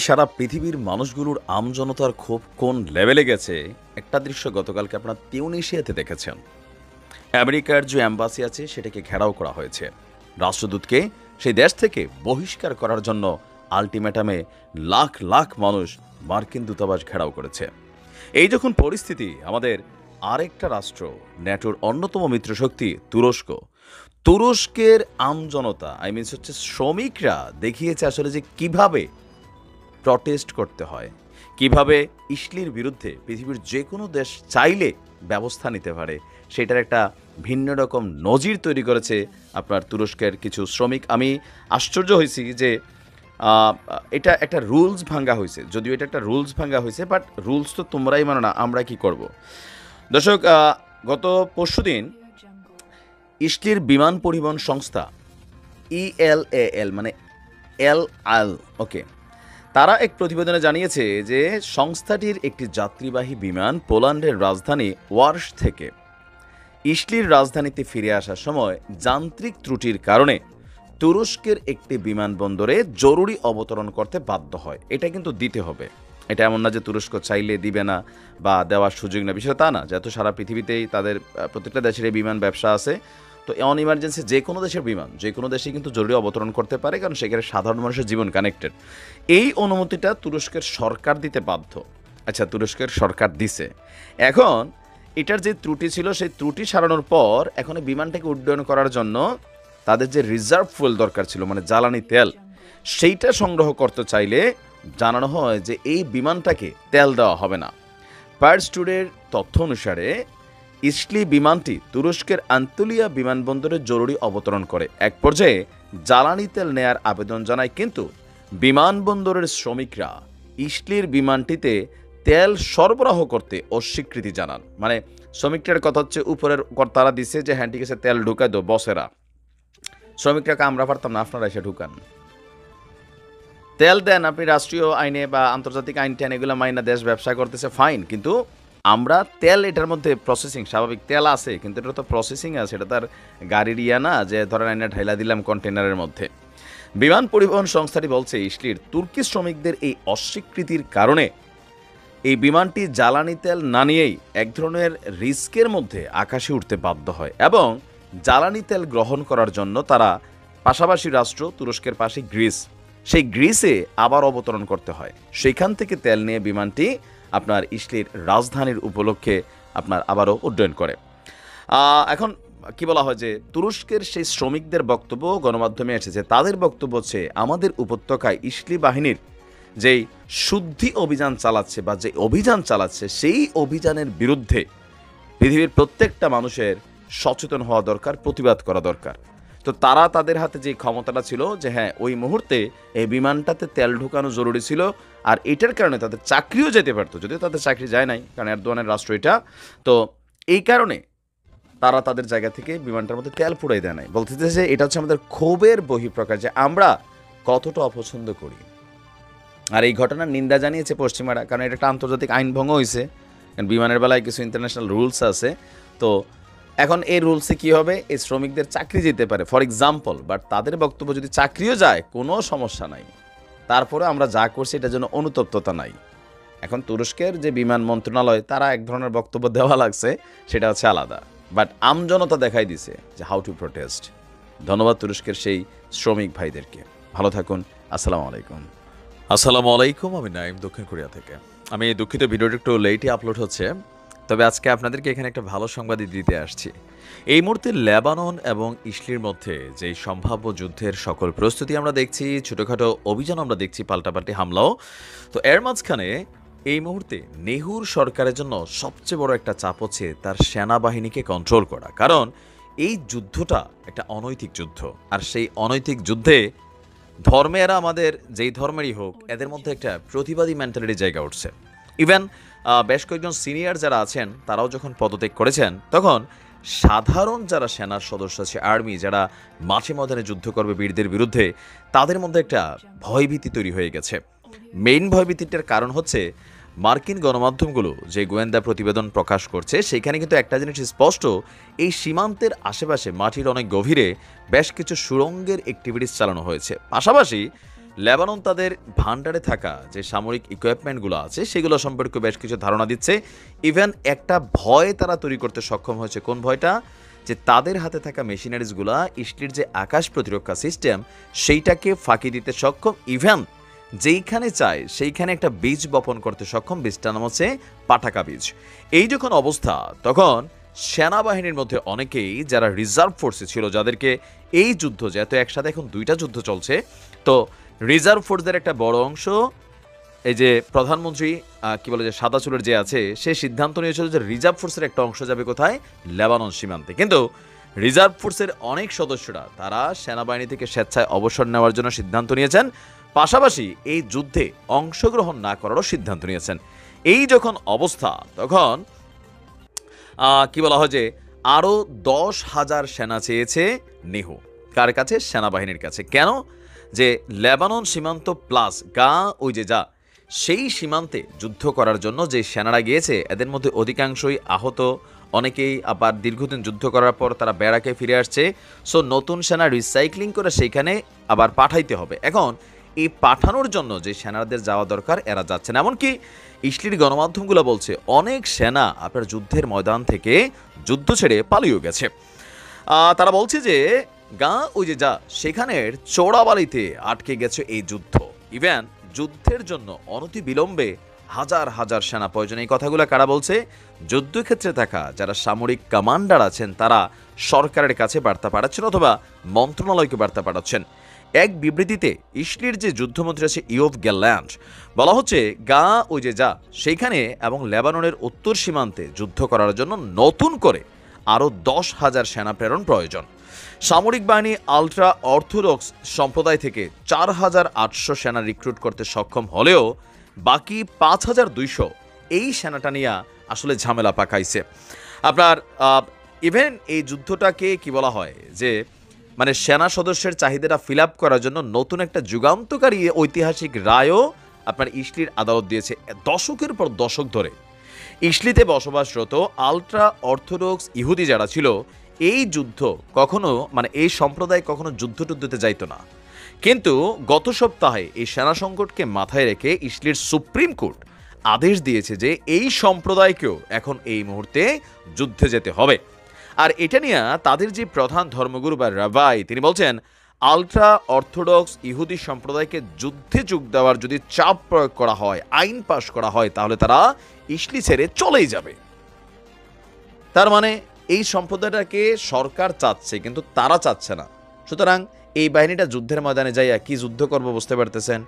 সারা পৃথিবীর মানুষগুলোর আমজনতার ক্ষোভ কোন লেভেলে গেছে একটা দৃশ্য গতকালকে আপনারা তিউনিসিয়াতে দেখেছেন। আমেরিকার যে অ্যাম্বাসি আছে সেটাকে ঘেরাও করা হয়েছে। রাষ্ট্রদূতকে সেই দেশ থেকে বহিষ্কার করার জন্য আলটিমেটামে লাখ লাখ মানুষ মার্কিন দূতাবাস ঘেরাও করেছে। এই যখন পরিস্থিতি, আমাদের আরেকটা রাষ্ট্র, ন্যাটোর অন্যতম মিত্রশক্তি তুরস্ক, তুরস্কের আমজনতা হচ্ছে শ্রমিকরা দেখিয়েছে আসলে যে কিভাবে প্রটেস্ট করতে হয়, কিভাবে ইসলির বিরুদ্ধে পৃথিবীর যে কোনো দেশ চাইলে ব্যবস্থা নিতে পারে, সেটার একটা ভিন্ন রকম নজির তৈরি করেছে আপনার তুরস্কের কিছু শ্রমিক। আমি আশ্চর্য হয়েছি যে এটা একটা রুলস ভাঙ্গা হয়েছে, যদিও এটা একটা রুলস ভাঙ্গা হয়েছে, বাট রুলস তো তোমরাই মানো না, আমরা কি করব। দর্শক, গত পরশুদিন ইসলির বিমান পরিবহন সংস্থা ইএলএএল মানে এল আল ওকে, তারা এক প্রতিবেদনে জানিয়েছে যে সংস্থাটির একটি যাত্রীবাহী বিমান পোল্যান্ডের রাজধানী ওয়ার্শ থেকে ইসলির রাজধানীতে ফিরে আসার সময় যান্ত্রিক ত্রুটির কারণে তুরস্কের একটি বিমানবন্দরে জরুরি অবতরণ করতে বাধ্য হয়। এটা কিন্তু দিতে হবে, এটা এমন না যে তুরস্ক চাইলে দিবে না বা দেওয়ার সুযোগ না, বিষয় তা না। যেহেতু সারা পৃথিবীতেই তাদের প্রত্যেকটা দেশের এই বিমান ব্যবসা আছে, তো অন ইমার্জেন্সি যে কোনো দেশের বিমান যে কোনো দেশে কিন্তু জরুরি অবতরণ করতে পারে, কারণ সেখানে সাধারণ মানুষের জীবন কানেক্টেড। এই অনুমতিটা তুরস্কের সরকার দিতে বাধ্য। আচ্ছা, তুরস্কের সরকার দিছে। এখন এটার যে ত্রুটি ছিল সেই ত্রুটি সারানোর পর এখন এই বিমানটাকে উড্ডয়ন করার জন্য তাদের যে রিজার্ভ ফুয়েল দরকার ছিল, মানে জ্বালানি তেল, সেইটা সংগ্রহ করতে চাইলে জানানো হয় যে এই বিমানটাকে তেল দেওয়া হবে না। পার্স টুডের তথ্য অনুসারে ইসলি বিমানটি তুরস্কের আন্তলিয়া বিমানবন্দরে জরুরি অবতরণ করে। এক পর্যায়ে জ্বালানি তেল নেয়ার আবেদন জানায়, কিন্তু বিমানবন্দরের শ্রমিকরা ইসলির বিমানটিতে তেল সরবরাহ করতে অস্বীকৃতি জানান। মানে শ্রমিকটার কথা হচ্ছে উপরের তারা দিছে যে হ্যাঁ ঠিক আছে তেল ঢুকাই দো বসেরা, শ্রমিকটাকে আমরা পারতাম না, আপনারা এসে ঢুকান, তেল দেন, আপনি রাষ্ট্রীয় আইনে বা আন্তর্জাতিক আইন টেন এগুলো মাইনা দেশ ব্যবসা করতেছে, ফাইন, কিন্তু আমরা তেল এটার মধ্যে প্রসেসিং, স্বাভাবিক তেল আছে কিন্তু এটা তো প্রসেসিং আছে, এটা তার গাড়ির ইয়া না যে ধরেন আইনা ঢাইলা দিলাম কন্টেনারের মধ্যে। বিমান পরিবহন সংস্থাটি বলছে ইসলির তুর্কি শ্রমিকদের এই অস্বীকৃতির কারণে এই বিমানটি জ্বালানি তেল না নিয়েই এক ধরনের রিস্কের মধ্যে আকাশে উঠতে বাধ্য হয়, এবং জ্বালানি তেল গ্রহণ করার জন্য তারা পাশাপাশি রাষ্ট্র তুরস্কের পাশে গ্রিস, সেই গ্রিসে আবার অবতরণ করতে হয়। সেইখান থেকে তেল নিয়ে বিমানটি আপনার ইসলির রাজধানীর উপলক্ষে আপনার আবারও উড্ডয়ন করে। এখন কি বলা হয় যে তুরস্কের সেই শ্রমিকদের বক্তব্য গণমাধ্যমে এসেছে, তাদের বক্তব্য হচ্ছে আমাদের উপত্যকায় ইসলি বাহিনীর যেই শুদ্ধি অভিযান চালাচ্ছে বা যে অভিযান চালাচ্ছে সেই অভিযানের বিরুদ্ধে পৃথিবীর প্রত্যেকটা মানুষের সচেতন হওয়া দরকার, প্রতিবাদ করা দরকার। তো তারা তাদের হাতে যে ক্ষমতাটা ছিল যে হ্যাঁ ওই মুহূর্তে এই বিমানটাতে তেল ঢুকানো জরুরি ছিল, আর এটার কারণে তাদের চাকরিও যেতে পারতো, যদিও তাদের চাকরি যায় নাই কারণ এরদোয়ানের রাষ্ট্র এটা, তো এই কারণে তারা তাদের জায়গা থেকে বিমানটার মধ্যে তেল পুড়াই দেয় নাই। বলতে যে এটা হচ্ছে আমাদের ক্ষোভের বহিঃপ্রকাশ, যে আমরা কতটা অপছন্দ করি। আর এই ঘটনার নিন্দা জানিয়েছে পশ্চিমারা, কারণ এটা একটা আন্তর্জাতিক আইন ভঙ্গ হয়েছে, কারণ বিমানের বেলায় কিছু ইন্টারন্যাশনাল রুলস আছে। তো এখন এই রুলসে কি হবে, এই শ্রমিকদের চাকরি যেতে পারে ফর এক্সাম্পল, বাট তাদের বক্তব্য যদি চাকরিও যায় কোনো সমস্যা নাই, তারপরে আমরা যা করছি এটার জন্য অনুতপ্ততা নাই। এখন তুরস্কের যে বিমান মন্ত্রণালয় তারা এক ধরনের বক্তব্য দেওয়া লাগছে, সেটা হচ্ছে আলাদা, বাট আমজনতা দেখাই দিছে যে হাউ টু প্রোটেস্ট। ধন্যবাদ তুরস্কের সেই শ্রমিক ভাইদেরকে। ভালো থাকুন, আসসালামু আলাইকুম। আসসালামু আলাইকুম, আমি নাইম দক্ষিণ কোরিয়া থেকে। আমি দুঃখিত ভিডিওটা একটু লেটই আপলোড হচ্ছে, তবে আজকে আপনাদেরকে এখানে একটা ভালো সংবাদই দিতে আসছি। এই মুহূর্তে লেবানন এবং ইসলির মধ্যে যেই সম্ভাব্য যুদ্ধের সকল প্রস্তুতি আমরা দেখছি, ছোটোখাটো অভিযান আমরা দেখছি, পাল্টাপাল্টি হামলাও। তো এর মাঝখানে এই মুহূর্তে নেহুর সরকারের জন্য সবচেয়ে বড় একটা চাপ হচ্ছে তার সেনাবাহিনীকে কন্ট্রোল করা, কারণ এই যুদ্ধটা একটা অনৈতিক যুদ্ধ, আর সেই অনৈতিক যুদ্ধে ধর্মেরা আমাদের যেই ধর্মেরই হোক এদের মধ্যে একটা প্রতিবাদী মেন্টালিটি জায়গা উঠছে। ইভেন বেশ কয়েকজন সিনিয়র যারা আছেন তারাও যখন পদত্যাগ করেছেন, তখন সাধারণ যারা সেনার সদস্য আছে, আর্মি যারা মাঠে ময়দানে যুদ্ধ করবে বীরদের বিরুদ্ধে, তাদের মধ্যে একটা ভয়ভীতি তৈরি হয়ে গেছে। মেইন ভয়ভীতিটার কারণ হচ্ছে মার্কিন গণমাধ্যমগুলো যে গোয়েন্দা প্রতিবেদন প্রকাশ করছে, সেখানে কিন্তু একটা জিনিস স্পষ্ট, এই সীমান্তের আশেপাশে মাটির অনেক গভীরে বেশ কিছু সুড়ঙ্গের অ্যাক্টিভিটিস চালানো হয়েছে। পাশাপাশি লেবানন তাদের ভান্ডারে থাকা যে সামরিক ইকুইপমেন্টগুলো আছে সেগুলো সম্পর্কে বেশ কিছু ধারণা দিচ্ছে। ইভেন একটা ভয় তারা তৈরি করতে সক্ষম হয়েছে। কোন ভয়টা? যে তাদের হাতে থাকা মেশিনারিজগুলা ইসলির যে আকাশ প্রতিরক্ষা সিস্টেম সেইটাকে ফাঁকি দিতে সক্ষম। ইভেন যেইখানে চায় সেইখানে একটা বীজ বপন করতে সক্ষম। বীজটার নাম হচ্ছে পাঠাকা বীজ। এই যখন অবস্থা, তখন সেনাবাহিনীর মধ্যে অনেকেই যারা রিজার্ভ ফোর্সে ছিল, যাদেরকে এই যুদ্ধ, যেহেতু একসাথে এখন 2টা যুদ্ধ চলছে, তো রিজার্ভ ফোর্সদের একটা বড় অংশ, এই যে প্রধানমন্ত্রী কি বলে যে সাদা চুলের যে আছে, সে সিদ্ধান্ত নিয়েছিল যে রিজার্ভ ফোর্সের একটা অংশ যাবে কোথায়? লেবানন সীমান্তে। কিন্তু রিজার্ভ ফোর্সের অনেক সদস্যরা তারা সেনাবাহিনী থেকে স্বেচ্ছায় অবসর নেওয়ার জন্য সিদ্ধান্ত নিয়েছেন, পাশাপাশি এই যুদ্ধে অংশগ্রহণ না করারও সিদ্ধান্ত নিয়েছেন। এই যখন অবস্থা, তখন কি বলা হয় যে আরও 10,000 সেনা চেয়েছে নেহু। কার কাছে? সেনাবাহিনীর কাছে। কেন? যে লেবানন সীমান্ত প্লাস ওই যে সেই সীমান্তে যুদ্ধ করার জন্য যে সেনারা গিয়েছে, এদের মধ্যে অধিকাংশই আহত, অনেকেই আবার দীর্ঘদিন যুদ্ধ করার পর তারা ব্যারাকে ফিরে আসছে। সো নতুন সেনা রিসাইক্লিং করে সেইখানে আবার পাঠাইতে হবে। এখন এই পাঠানোর জন্য যে সেনাদের যাওয়া দরকার, এরা যাচ্ছে না। এমনকি ইসলির গণমাধ্যমগুলো বলছে অনেক সেনা আপনার যুদ্ধের ময়দান থেকে যুদ্ধ ছেড়ে পালিয়ে গেছে। তারা বলছে যে ওই যে সেখানের চোরাবালিতে আটকে গেছে এই যুদ্ধ। ইভেন যুদ্ধের জন্য অনতি বিলম্বে হাজার হাজার সেনা প্রয়োজন। এই কথাগুলো কারা বলছে? যুদ্ধক্ষেত্রে থাকা যারা সামরিক কমান্ডার আছেন, তারা সরকারের কাছে বার্তা পাঠাচ্ছেন অথবা মন্ত্রণালয়কে বার্তা পাঠাচ্ছেন। এক বিবৃতিতে ইসলির যে যুদ্ধমন্ত্রী আছে ইয়োভ গ্যাল্যান্ড, বলা হচ্ছে ওই যে সেইখানে এবং লেবাননের উত্তর সীমান্তে যুদ্ধ করার জন্য নতুন করে আরও 10,000 সেনা প্রেরণ প্রয়োজন। সামরিক বাহিনী আলট্রা অর্থোডক্স সম্প্রদায় থেকে 4,800 সেনা রিক্রুট করতে সক্ষম হলেও বাকি 5,200 এই সেনাটা নিয়ে আসলে ঝামেলা পাকাইছে। আপনার ইভেন এই যুদ্ধটাকে কি বলা হয় যে মানে সেনা সদস্যের চাহিদাটা ফিল আপ করার জন্য নতুন একটা যুগান্তকারী ঐতিহাসিক রায়ও আপনার ইসলির আদালত দিয়েছে। দশকের পর দশক ধরে ইসলিতে বসবাসরত আলট্রা অর্থোডক্স ইহুদি যারা ছিল, এই যুদ্ধ কখনো এই সম্প্রদায় কখনো যুদ্ধটুদ্ধতে যাইতো না। কিন্তু গত সপ্তাহে এই সেনা সংকটকে মাথায় রেখে ইসলির সুপ্রিম কোর্ট আদেশ দিয়েছে যে এই সম্প্রদায়কেও এখন এই মুহূর্তে যুদ্ধে যেতে হবে। আর এটা নিয়ে তাদের যে প্রধান ধর্মগুরু বা রাবাই, তিনি বলছেন আলট্রা অর্থোডক্স ইহুদি সম্প্রদায়কে যুদ্ধে যোগ দেওয়ার যদি চাপ প্রয়োগ করা হয়, আইন পাশ করা হয়, তাহলে তারা ইসলি ছেড়ে চলেই যাবে। তার মানে এই সম্প্রদায়টাকে সরকার চাচ্ছে কিন্তু তারা চাচ্ছে না। সুতরাং এই বাহিনীটা যুদ্ধের ময়দানে যাইয়া কি যুদ্ধ করবো বুঝতে পারতেছেন।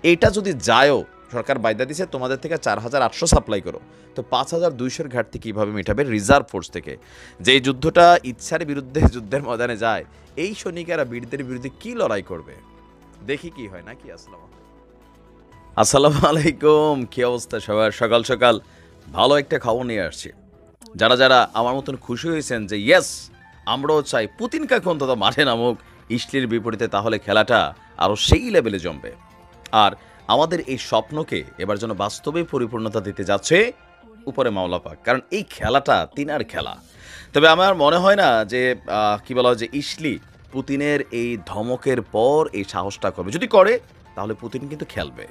এইটা যদি যায়ও, সরকার বায়দা দিছে তোমাদের থেকে 4,800 সাপ্লাই করো, তো 5,200 ঘাটতি কিভাবে মেটাবে রিজার্ভ ফোর্স থেকে? যে যুদ্ধটা ইচ্ছার বিরুদ্ধে যুদ্ধের ময়দানে যায়, এই সৈনিকেরা বীরদের বিরুদ্ধে কি লড়াই করবে? দেখি কি হয় নাকি। আসসালামু আলাইকুম, কি অবস্থা সবার? সকাল সকাল ভালো একটা খবর নিয়ে আসছি। যারা যারা আমার মতন খুশি হয়েছেন যে ইয়েস আমরাও চাই পুতিন কাকু অন্তত মাঠে নামুক ইসলির বিপরীতে, তাহলে খেলাটা আরও সেই লেভেলে জমবে। আর আমাদের এই স্বপ্নকে এবার যেন বাস্তবে পরিপূর্ণতা দিতে যাচ্ছে উপরে মাওলা পাক, কারণ এই খেলাটা তিনার খেলা। তবে আমার মনে হয় না যে কি বলা হয় যে ইসলি পুতিনের এই ধমকের পর এই সাহসটা করবে। যদি করে তাহলে পুতিন কিন্তু খেলবে,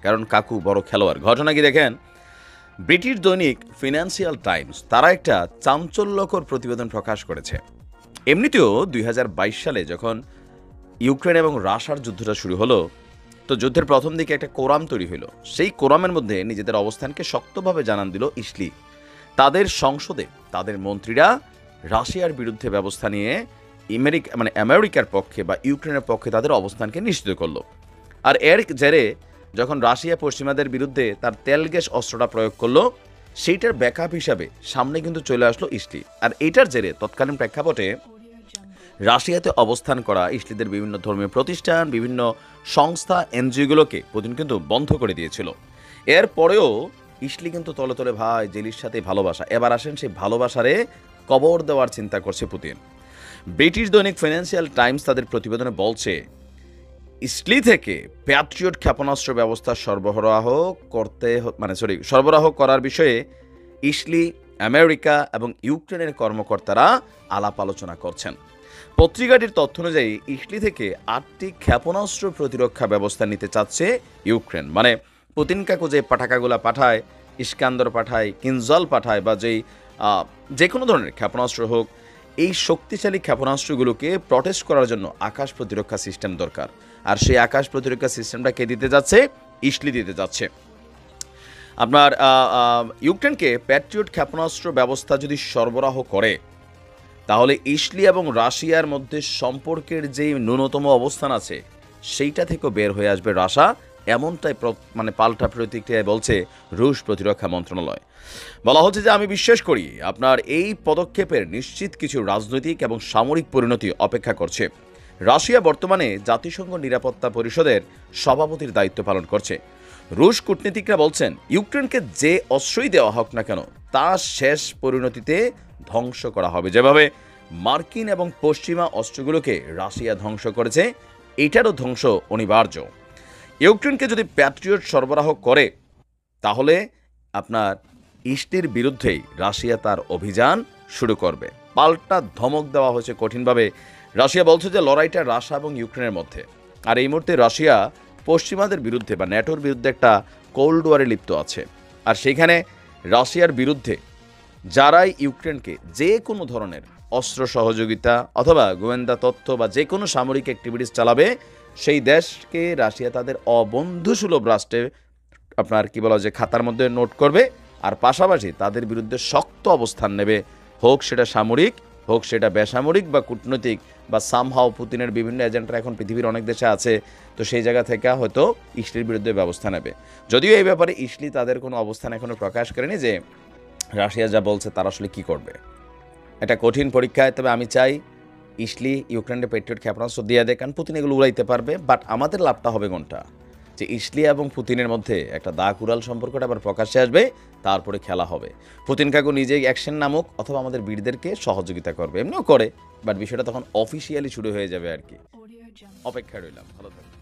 কারণ কাকু বড় খেলোয়াড়। ঘটনা কি দেখেন, ব্রিটিশ দৈনিক ফিনান্সিয়াল টাইমস তারা একটা চাঞ্চল্যকর প্রতিবেদন প্রকাশ করেছে। এমনিতেও 2022 সালে যখন ইউক্রেন এবং রাশিয়ার যুদ্ধটা শুরু হলো, তো যুদ্ধের প্রথম দিকে একটা কোরাম তৈরি হলো। সেই কোরামের মধ্যে নিজেদের অবস্থানকে শক্তভাবে জানান দিল ইসলি। তাদের সংসদে তাদের মন্ত্রীরা রাশিয়ার বিরুদ্ধে ব্যবস্থা নিয়ে আমেরিকার পক্ষে বা ইউক্রেনের পক্ষে তাদের অবস্থানকে নিশ্চিত করলো। আর এর জেরে যখন রাশিয়া পশ্চিমাদের বিরুদ্ধে তার তেল গ্যাস অস্ত্রটা প্রয়োগ করলো, সেইটার ব্যাকআপ হিসাবে সামনে কিন্তু চলে আসলো ইসলি। আর এইটার জেরে তৎকালীন প্রেক্ষাপটে রাশিয়াতে অবস্থান করা ইসলিদের বিভিন্ন ধর্মীয় প্রতিষ্ঠান, বিভিন্ন সংস্থা, এনজিওগুলোকে পুতিন কিন্তু বন্ধ করে দিয়েছিল। এরপরেও ইসলি কিন্তু তলে তলে ভাই জেলির সাথে ভালোবাসা। এবার আসেন সেই ভালোবাসারে কবর দেওয়ার চিন্তা করছে পুতিন। ব্রিটিশ দৈনিক ফিনান্সিয়াল টাইমস তাদের প্রতিবেদনে বলছে ইসলি থেকে প্যাট্রিয়ট ক্ষেপণাস্ত্র ব্যবস্থা সরবরাহ করার বিষয়ে ইসলি, আমেরিকা এবং ইউক্রেনের কর্মকর্তারা আলাপ আলোচনা করছেন। পত্রিকাটির তথ্য অনুযায়ী ইসলি থেকে 8টি ক্ষেপণাস্ত্র প্রতিরক্ষা ব্যবস্থা নিতে চাচ্ছে ইউক্রেন। মানে পুতিন কাকু যে পাঠাকাগুলা পাঠায়, ইস্কান্দর পাঠায়, কিনজল পাঠায়, বা যে কোনো ধরনের ক্ষেপণাস্ত্র হোক, এই শক্তিশালী ক্ষেপণাস্ত্রগুলোকে প্রটেস্ট করার জন্য আকাশ প্রতিরক্ষা সিস্টেম দরকার। আর সেই আকাশ প্রতিরক্ষা সিস্টেমটা কে দিতে যাচ্ছে? ইসলি দিতে যাচ্ছে। আপনার ইউক্রেনকে প্যাট্রিয়ট ক্ষেপণাস্ত্র ব্যবস্থা যদি সরবরাহ করে, তাহলে ইসলি এবং রাশিয়ার মধ্যে সম্পর্কের যে ন্যূনতম অবস্থান আছে সেইটা থেকেও বের হয়ে আসবে রাশিয়া, এমনটাই পাল্টা প্রতিক্রিয়ায় বলছে রুশ প্রতিরক্ষা মন্ত্রণালয়। বলা হচ্ছে যে আমি বিশ্বাস করি আপনার এই পদক্ষেপের নিশ্চিত কিছু রাজনৈতিক এবং সামরিক পরিণতি অপেক্ষা করছে। রাশিয়া বর্তমানে জাতিসংঘ নিরাপত্তা পরিষদের সভাপতির দায়িত্ব পালন করছে। রুশ কূটনীতিকরা বলছেন ইউক্রেনকে যে অস্ত্রই দেওয়া হোক না কেন তা শেষ পরিণতিতে ধ্বংস করা হবে। যেভাবে মার্কিন এবং পশ্চিমা অস্ত্রগুলোকে রাশিয়া ধ্বংস করেছে, এটারও ধ্বংস অনিবার্য। ইউক্রেনকে যদি প্যাট্রিয়ট সরবরাহ করে, তাহলে আপনার ইসলির বিরুদ্ধেই রাশিয়া তার অভিযান শুরু করবে। পাল্টা ধমক দেওয়া হয়েছে কঠিনভাবে। রাশিয়া বলছে যে লড়াইটা রাশিয়া এবং ইউক্রেনের মধ্যে। আর এই মুহূর্তে রাশিয়া পশ্চিমাদের বিরুদ্ধে বা ন্যাটোর বিরুদ্ধে একটা কোল্ড ওয়ারে লিপ্ত আছে। আর সেখানে রাশিয়ার বিরুদ্ধে যারাই ইউক্রেনকে যে কোনো ধরনের অস্ত্র সহযোগিতা অথবা গোয়েন্দা তথ্য বা যে কোনো সামরিক অ্যাক্টিভিটিস চালাবে, সেই দেশকে রাশিয়া তাদের অবন্ধুসুলভ রাষ্ট্রে আপনার খাতার মধ্যে নোট করবে। আর পাশাপাশি তাদের বিরুদ্ধে শক্ত অবস্থান নেবে, হোক সেটা সামরিক, হোক সেটা বেসামরিক বা কূটনৈতিক, বা সামহাও পুতিনের বিভিন্ন এজেন্টরা এখন পৃথিবীর অনেক দেশে আছে, তো সেই জায়গা থেকে হয়তো ইসলির বিরুদ্ধে ব্যবস্থা নেবে। যদিও এই ব্যাপারে ইসলি তাদের কোনো অবস্থান এখনও প্রকাশ করেনি যে রাশিয়া যা বলছে তারা আসলে কী করবে। এটা কঠিন পরীক্ষায়। তবে আমি চাই ইসলি ইউক্রেনের প্যাট্রিয়ট ক্ষেপণাস্ত্র দিয়ে দেয়, কারণ পুতিন এগুলো উড়াইতে পারবে। বাট আমাদের লাভটা হবে কোনটা? যে ইসলি এবং পুতিনের মধ্যে একটা দাগ উড়াল সম্পর্কটা আবার প্রকাশ্যে আসবে, তারপরে খেলা হবে। পুতিন কাকু নিজেই অ্যাকশন নামুক অথবা আমাদের বীরদেরকে সহযোগিতা করবে, এমনিও করে, বাট বিষয়টা তখন অফিসিয়ালি শুরু হয়ে যাবে আর কি। অপেক্ষা রইলাম। ভালো থাকবে।